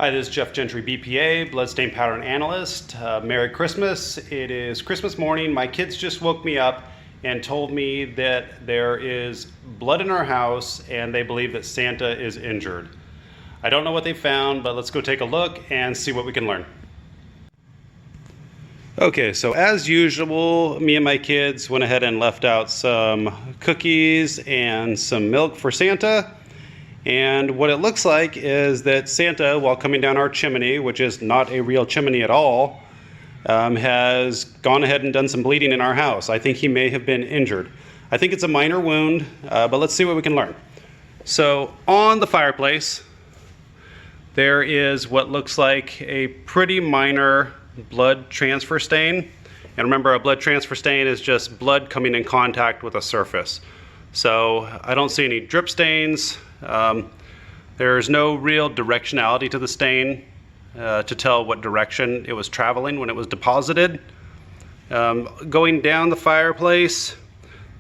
Hi, this is Jeff Gentry, BPA, Bloodstain Pattern Analyst. Merry Christmas. It is Christmas morning. My kids just woke me up and told me that there is blood in our house and they believe that Santa is injured. I don't know what they found, but let's go take a look and see what we can learn. Okay, so as usual, me and my kids went ahead and left out some cookies and some milk for Santa. And what it looks like is that Santa, while coming down our chimney, which is not a real chimney at all, has gone ahead and done some bleeding in our house. I think he may have been injured. I think it's a minor wound, but let's see what we can learn. So on the fireplace, there is what looks like a pretty minor blood transfer stain. And remember, a blood transfer stain is just blood coming in contact with a surface. So I don't see any drip stains. There's no real directionality to the stain to tell what direction it was traveling when it was deposited. Going down the fireplace,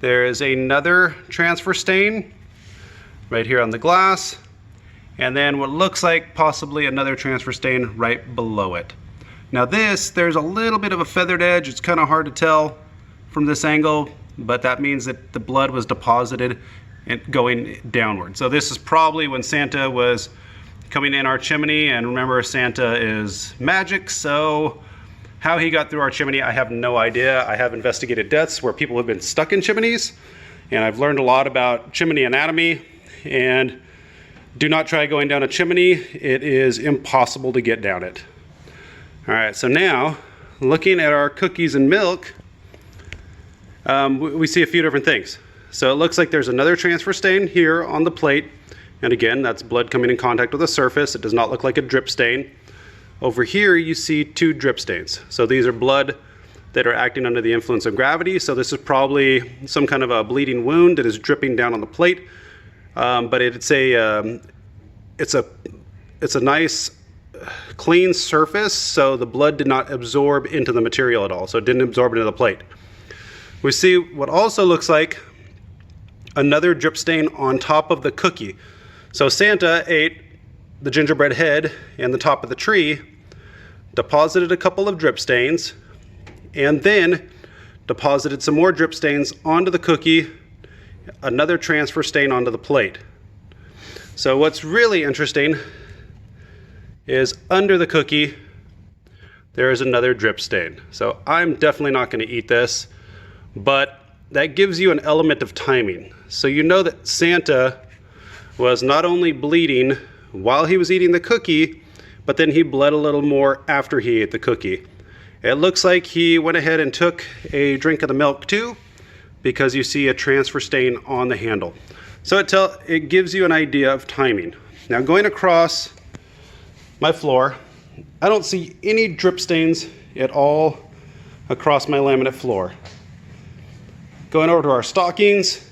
there is another transfer stain right here on the glass, and then what looks like possibly another transfer stain right below it. Now there's a little bit of a feathered edge. It's kind of hard to tell from this angle, but that means that the blood was deposited and going downward. So this is probably when Santa was coming in our chimney, and remember, Santa is magic, so how he got through our chimney, I have no idea. I have investigated deaths where people have been stuck in chimneys, and I've learned a lot about chimney anatomy, and do not try going down a chimney. It is impossible to get down it. All right, so now, looking at our cookies and milk, we see a few different things. So it looks like there's another transfer stain here on the plate. And again, that's blood coming in contact with the surface. It does not look like a drip stain. Over here, you see two drip stains. So these are blood that are acting under the influence of gravity. So this is probably some kind of a bleeding wound that is dripping down on the plate. But it's a nice clean surface. So the blood did not absorb into the material at all. So it didn't absorb into the plate. We see what also looks like another drip stain on top of the cookie. So Santa ate the gingerbread head and the top of the tree, deposited a couple of drip stains, and then deposited some more drip stains onto the cookie, another transfer stain onto the plate. So what's really interesting is under the cookie, there is another drip stain. So I'm definitely not going to eat this, but that gives you an element of timing. So you know that Santa was not only bleeding while he was eating the cookie, but then he bled a little more after he ate the cookie. It looks like he went ahead and took a drink of the milk too, because you see a transfer stain on the handle. So it gives you an idea of timing. Now going across my floor, I don't see any drip stains at all across my laminate floor. Going over to our stockings,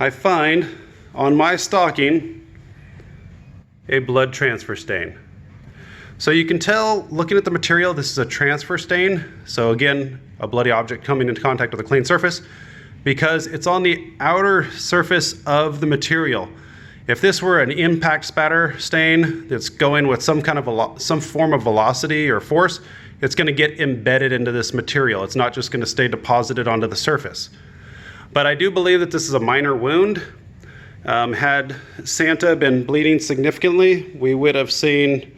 I find on my stocking a blood transfer stain. So you can tell, looking at the material, this is a transfer stain. So again, a bloody object coming into contact with a clean surface, because it's on the outer surface of the material. If this were an impact spatter stain that's going with some form of velocity or force, it's going to get embedded into this material. It's not just going to stay deposited onto the surface. But I do believe that this is a minor wound. Had Santa been bleeding significantly, we would have seen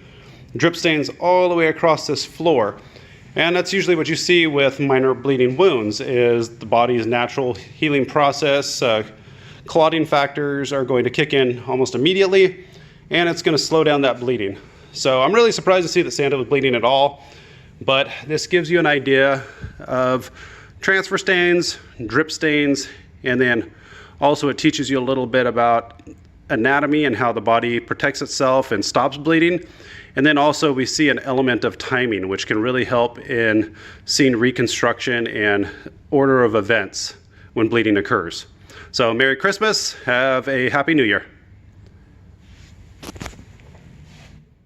drip stains all the way across this floor. And that's usually what you see with minor bleeding wounds, is the body's natural healing process. Clotting factors are going to kick in almost immediately, and it's going to slow down that bleeding. So I'm really surprised to see that Santa was bleeding at all. But this gives you an idea of transfer stains, drip stains, and then also it teaches you a little bit about anatomy and how the body protects itself and stops bleeding. And then also we see an element of timing, which can really help in seeing reconstruction and order of events when bleeding occurs. So Merry Christmas, have a Happy New Year.